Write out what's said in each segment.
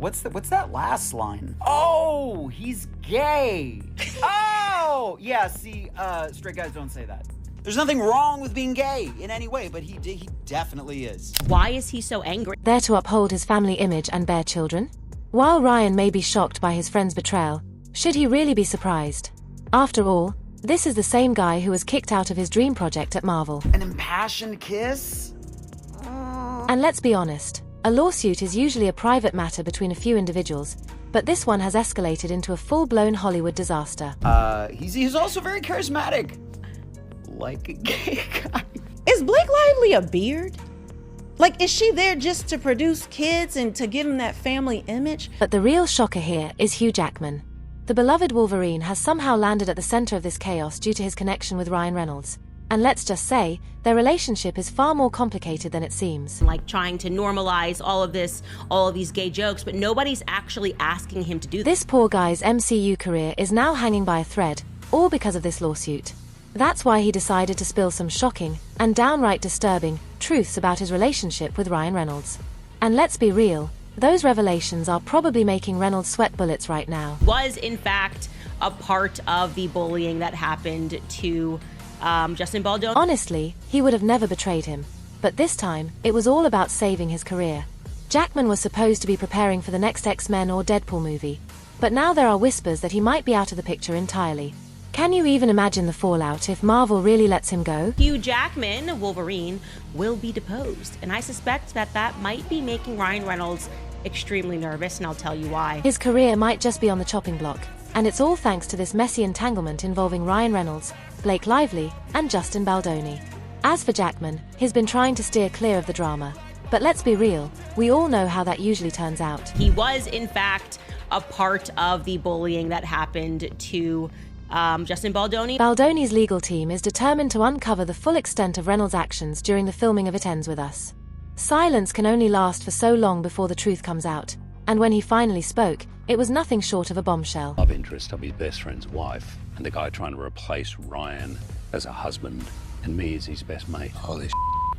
What's that last line? Oh, he's gay. Oh, yeah, see, straight guys don't say that. There's nothing wrong with being gay in any way, but he definitely is. Why is he so angry? There to uphold his family image and bear children? While Ryan may be shocked by his friend's betrayal, should he really be surprised? After all, this is the same guy who was kicked out of his dream project at Marvel. An impassioned kiss? And let's be honest, a lawsuit is usually a private matter between a few individuals, but this one has escalated into a full-blown Hollywood disaster. He's also very charismatic. Like a gay guy. Is Blake Lively a beard? Like, is she there just to produce kids and to give them that family image? But the real shocker here is Hugh Jackman. The beloved Wolverine has somehow landed at the center of this chaos due to his connection with Ryan Reynolds. And let's just say, their relationship is far more complicated than it seems. Like trying to normalize all of these gay jokes, but nobody's actually asking him to do This poor guy's MCU career is now hanging by a thread, all because of this lawsuit. That's why he decided to spill some shocking, and downright disturbing, truths about his relationship with Ryan Reynolds. And let's be real, those revelations are probably making Reynolds sweat bullets right now. Was in fact a part of the bullying that happened to Justin Baldoni. Honestly, he would have never betrayed him. But this time, it was all about saving his career. Jackman was supposed to be preparing for the next X-Men or Deadpool movie. But now there are whispers that he might be out of the picture entirely. Can you even imagine the fallout if Marvel really lets him go? Hugh Jackman, Wolverine, will be deposed. And I suspect that might be making Ryan Reynolds extremely nervous, and I'll tell you why. His career might just be on the chopping block. And it's all thanks to this messy entanglement involving Ryan Reynolds, Blake Lively, and Justin Baldoni. As for Jackman, he's been trying to steer clear of the drama. But let's be real, we all know how that usually turns out. He was, in fact, a part of the bullying that happened to Justin Baldoni. Baldoni's legal team is determined to uncover the full extent of Reynolds' actions during the filming of It Ends With Us. Silence can only last for so long before the truth comes out. And when he finally spoke, it was nothing short of a bombshell. Love interest of his best friend's wife, and the guy trying to replace Ryan as a husband, and me as his best mate. Holy shit.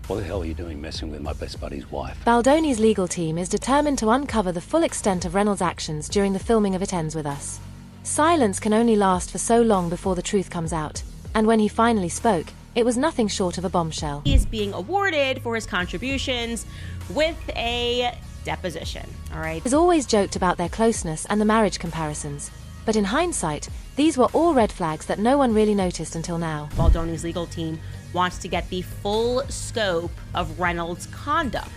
What the hell are you doing messing with my best buddy's wife? Baldoni's legal team is determined to uncover the full extent of Reynolds' actions during the filming of It Ends With Us. Silence can only last for so long before the truth comes out. And when he finally spoke, it was nothing short of a bombshell. He is being awarded for his contributions with a deposition, all right? He's always joked about their closeness and the marriage comparisons. But in hindsight, these were all red flags that no one really noticed until now. Baldoni's legal team wants to get the full scope of Reynolds' conduct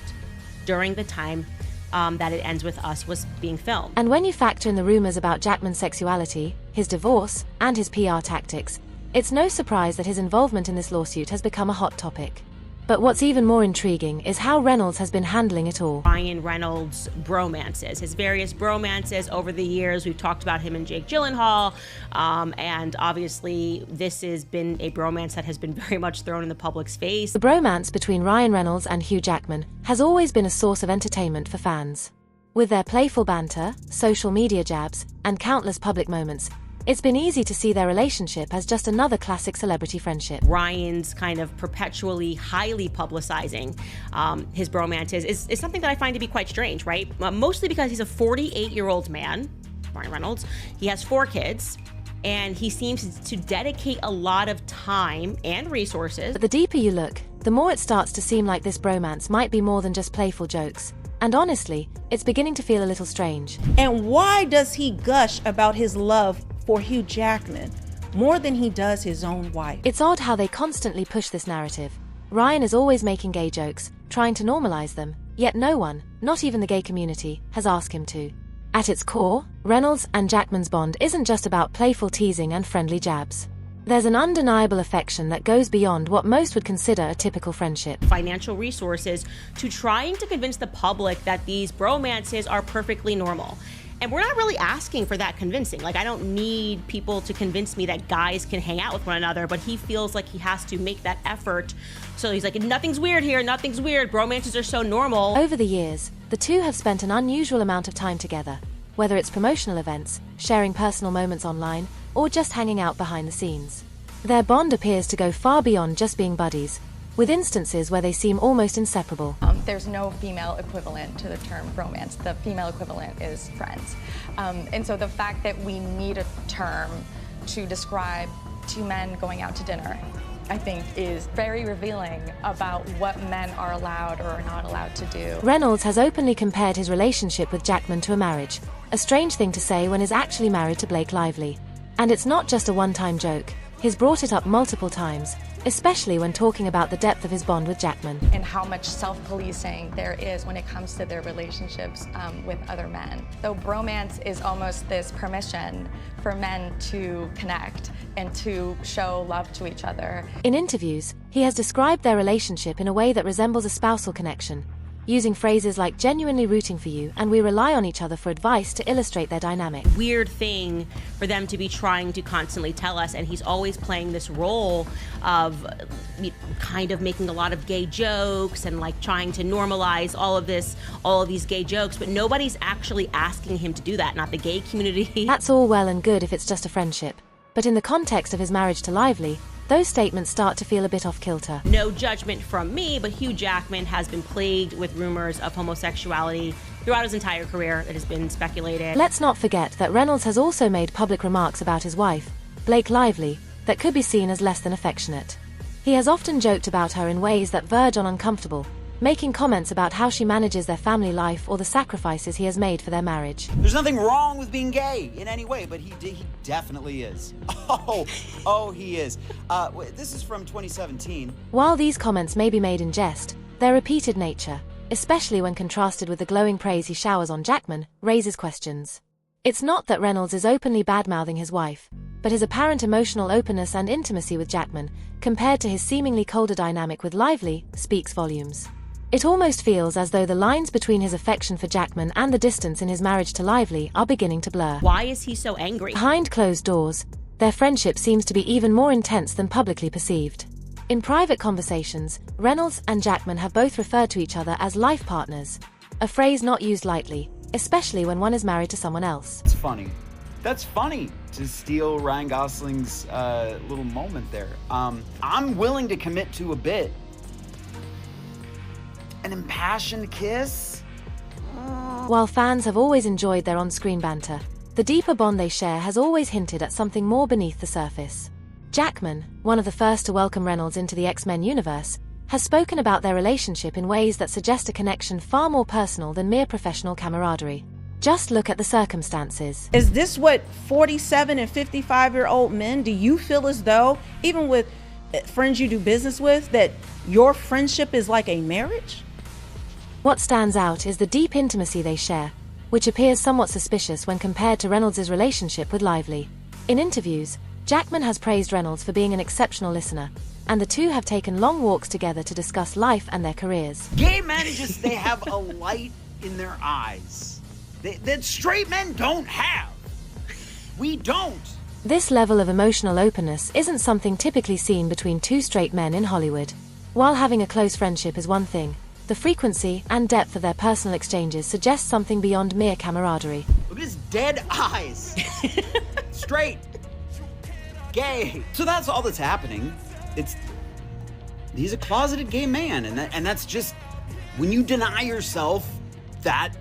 during the time that It Ends With Us was being filmed. And when you factor in the rumors about Jackman's sexuality, his divorce, and his PR tactics, it's no surprise that his involvement in this lawsuit has become a hot topic. But what's even more intriguing is how Reynolds has been handling it all. Ryan Reynolds' bromances, his various bromances over the years. We've talked about him and Jake Gyllenhaal, and obviously this has been a bromance that has been very much thrown in the public's face. The bromance between Ryan Reynolds and Hugh Jackman has always been a source of entertainment for fans. With their playful banter, social media jabs, and countless public moments, it's been easy to see their relationship as just another classic celebrity friendship. Ryan's kind of perpetually highly publicizing his bromances is something that I find to be quite strange, right? Mostly because he's a 48-year-old man, Ryan Reynolds. He has 4 kids, and he seems to dedicate a lot of time and resources. But the deeper you look, the more it starts to seem like this bromance might be more than just playful jokes. And honestly, it's beginning to feel a little strange. And why does he gush about his love for Hugh Jackman more than he does his own wife? It's odd how they constantly push this narrative. Ryan is always making gay jokes, trying to normalize them, yet no one, not even the gay community, has asked him to. At its core, Reynolds and Jackman's bond isn't just about playful teasing and friendly jabs. There's an undeniable affection that goes beyond what most would consider a typical friendship. Financial resources to trying to convince the public that these bromances are perfectly normal. And we're not really asking for that convincing. Like, I don't need people to convince me that guys can hang out with one another, but he feels like he has to make that effort. So he's like, nothing's weird here, nothing's weird. Bromances are so normal. Over the years, the two have spent an unusual amount of time together, whether it's promotional events, sharing personal moments online, or just hanging out behind the scenes. Their bond appears to go far beyond just being buddies. with instances where they seem almost inseparable. There's no female equivalent to the term bromance. The female equivalent is friends. And so the fact that we need a term to describe two men going out to dinner, I think, is very revealing about what men are allowed or are not allowed to do. Reynolds has openly compared his relationship with Jackman to a marriage, a strange thing to say when he's actually married to Blake Lively. And it's not just a one-time joke. He's brought it up multiple times, especially when talking about the depth of his bond with Jackman. And how much self-policing there is when it comes to their relationships with other men. Though bromance is almost this permission for men to connect and to show love to each other. In interviews, he has described their relationship in a way that resembles a spousal connection, using phrases like genuinely rooting for you and we rely on each other for advice to illustrate their dynamic. Weird thing for them to be trying to constantly tell us, and he's always playing this role of kind of making a lot of gay jokes and like trying to normalize all of these gay jokes, but nobody's actually asking him to do that, not the gay community. That's all well and good if it's just a friendship, but in the context of his marriage to Lively, those statements start to feel a bit off kilter. No judgment from me, but Hugh Jackman has been plagued with rumors of homosexuality throughout his entire career. It has been speculated. Let's not forget that Reynolds has also made public remarks about his wife, Blake Lively, that could be seen as less than affectionate. He has often joked about her in ways that verge on uncomfortable, making comments about how she manages their family life or the sacrifices he has made for their marriage. There's nothing wrong with being gay in any way, but he definitely is. Oh, he is. This is from 2017. While these comments may be made in jest, their repeated nature, especially when contrasted with the glowing praise he showers on Jackman, raises questions. It's not that Reynolds is openly bad-mouthing his wife, but his apparent emotional openness and intimacy with Jackman, compared to his seemingly colder dynamic with Lively, speaks volumes. It almost feels as though the lines between his affection for Jackman and the distance in his marriage to Lively are beginning to blur. Why is he so angry? Behind closed doors, their friendship seems to be even more intense than publicly perceived. In private conversations, Reynolds and Jackman have both referred to each other as life partners, a phrase not used lightly, especially when one is married to someone else. It's funny. That's funny to steal Ryan Gosling's little moment there. I'm willing to commit to a bit. An impassioned kiss? While fans have always enjoyed their on-screen banter, the deeper bond they share has always hinted at something more beneath the surface. Jackman, one of the first to welcome Reynolds into the X-Men universe, has spoken about their relationship in ways that suggest a connection far more personal than mere professional camaraderie. Just look at the circumstances. Is this what 47 and 55-year-old men, do you feel as though, even with friends you do business with, that your friendship is like a marriage? What stands out is the deep intimacy they share, which appears somewhat suspicious when compared to Reynolds' relationship with Lively. In interviews, Jackman has praised Reynolds for being an exceptional listener, and the two have taken long walks together to discuss life and their careers. Gay men they have a light in their eyes that straight men don't have. We don't. This level of emotional openness isn't something typically seen between two straight men in Hollywood. While having a close friendship is one thing, the frequency and depth of their personal exchanges suggests something beyond mere camaraderie. Look at his dead eyes. Straight. Gay. So that's all that's happening. He's a closeted gay man, and that's just, when you deny yourself that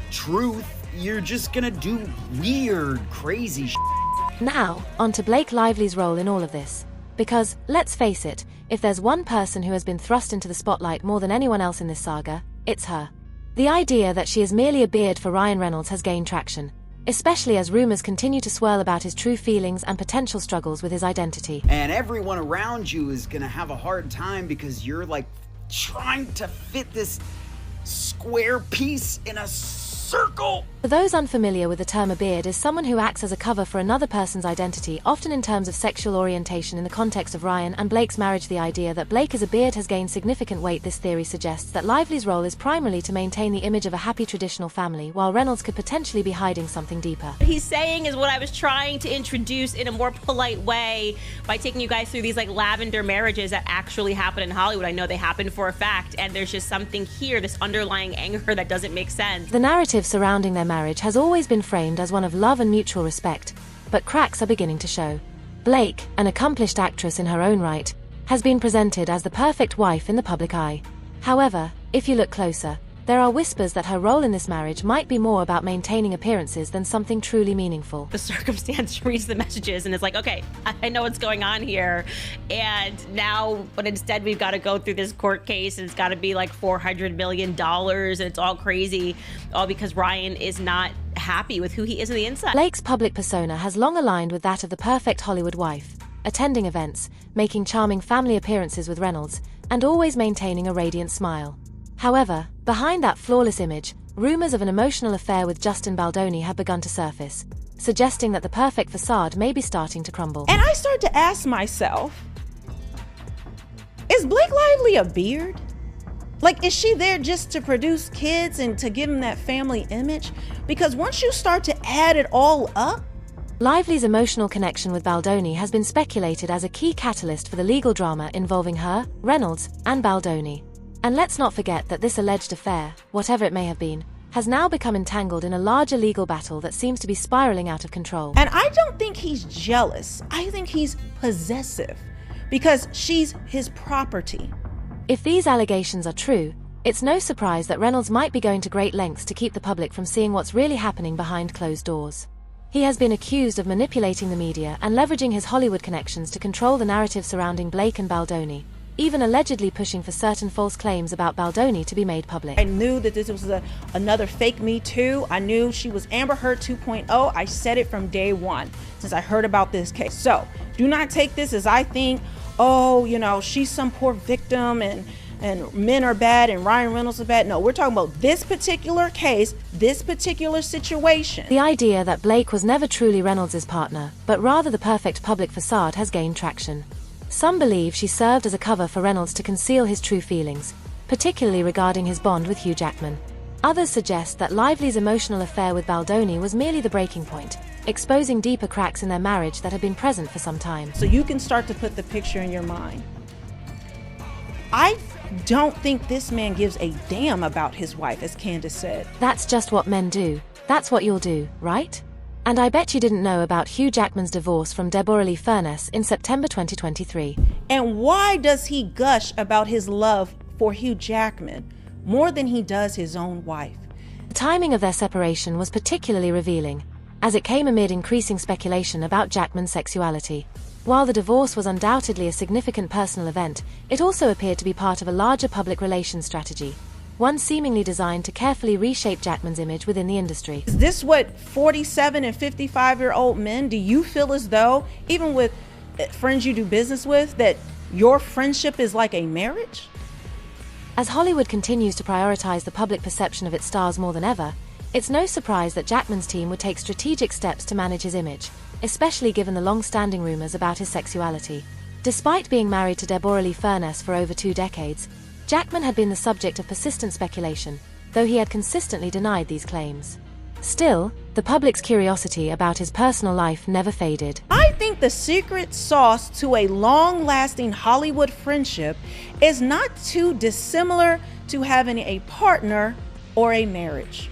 truth, you're just gonna do weird, crazy shit. Now, on to Blake Lively's role in all of this. Because, let's face it, if there's one person who has been thrust into the spotlight more than anyone else in this saga, it's her. The idea that she is merely a beard for Ryan Reynolds has gained traction, especially as rumors continue to swirl about his true feelings and potential struggles with his identity. And everyone around you is gonna have a hard time because you're like trying to fit this square piece in a circle. For those unfamiliar with the term a beard, is someone who acts as a cover for another person's identity, often in terms of sexual orientation. In the context of Ryan and Blake's marriage, the idea that Blake is a beard has gained significant weight. This theory suggests that Lively's role is primarily to maintain the image of a happy traditional family, while Reynolds could potentially be hiding something deeper. What he's saying is what I was trying to introduce in a more polite way by taking you guys through these like lavender marriages that actually happen in Hollywood. I know they happen for a fact, and there's just something here, this underlying anger that doesn't make sense. The narrative surrounding their marriage has always been framed as one of love and mutual respect, but cracks are beginning to show. Blake, an accomplished actress in her own right, has been presented as the perfect wife in the public eye. However, if you look closer, there are whispers that her role in this marriage might be more about maintaining appearances than something truly meaningful. The circumstance reads the messages and it's like, okay, I know what's going on here. And now, but instead we've got to go through this court case and it's got to be like $400 million and it's all crazy, all because Ryan is not happy with who he is on the inside. Blake's public persona has long aligned with that of the perfect Hollywood wife, attending events, making charming family appearances with Reynolds, and always maintaining a radiant smile. However, behind that flawless image, rumors of an emotional affair with Justin Baldoni have begun to surface, suggesting that the perfect facade may be starting to crumble. And I start to ask myself, is Blake Lively a beard? Like, is she there just to produce kids and to give him that family image? Because once you start to add it all up, Lively's emotional connection with Baldoni has been speculated as a key catalyst for the legal drama involving her, Reynolds, and Baldoni. And let's not forget that this alleged affair, whatever it may have been, has now become entangled in a larger legal battle that seems to be spiraling out of control. and I don't think he's jealous. I think he's possessive because she's his property. If these allegations are true, it's no surprise that Reynolds might be going to great lengths to keep the public from seeing what's really happening behind closed doors. He has been accused of manipulating the media and leveraging his Hollywood connections to control the narrative surrounding Blake and Baldoni, even allegedly pushing for certain false claims about Baldoni to be made public. I knew that this was another fake Me Too. I knew she was Amber Heard 2.0. I said it from day one since I heard about this case. So do not take this as I think, oh, you know, she's some poor victim and men are bad and Ryan Reynolds is bad. No, we're talking about this particular case, this particular situation. The idea that Blake was never truly Reynolds' partner, but rather the perfect public facade, has gained traction. Some believe she served as a cover for Reynolds to conceal his true feelings, particularly regarding his bond with Hugh Jackman. Others suggest that Lively's emotional affair with Baldoni was merely the breaking point, exposing deeper cracks in their marriage that had been present for some time. So you can start to put the picture in your mind. I don't think this man gives a damn about his wife, as Candace said. That's just what men do. That's what you'll do, right? And I bet you didn't know about Hugh Jackman's divorce from Deborah Lee Furness in September 2023. And why does he gush about his love for Hugh Jackman more than he does his own wife? The timing of their separation was particularly revealing, as it came amid increasing speculation about Jackman's sexuality. While the divorce was undoubtedly a significant personal event, it also appeared to be part of a larger public relations strategy, one seemingly designed to carefully reshape Jackman's image within the industry. Is this what 47 and 55-year-old men, do you feel as though, even with friends you do business with, that your friendship is like a marriage? As Hollywood continues to prioritize the public perception of its stars more than ever, it's no surprise that Jackman's team would take strategic steps to manage his image, especially given the long-standing rumors about his sexuality. Despite being married to Deborah Lee Furness for over 2 decades, Jackman had been the subject of persistent speculation, though he had consistently denied these claims. Still, the public's curiosity about his personal life never faded. I think the secret sauce to a long-lasting Hollywood friendship is not too dissimilar to having a partner or a marriage.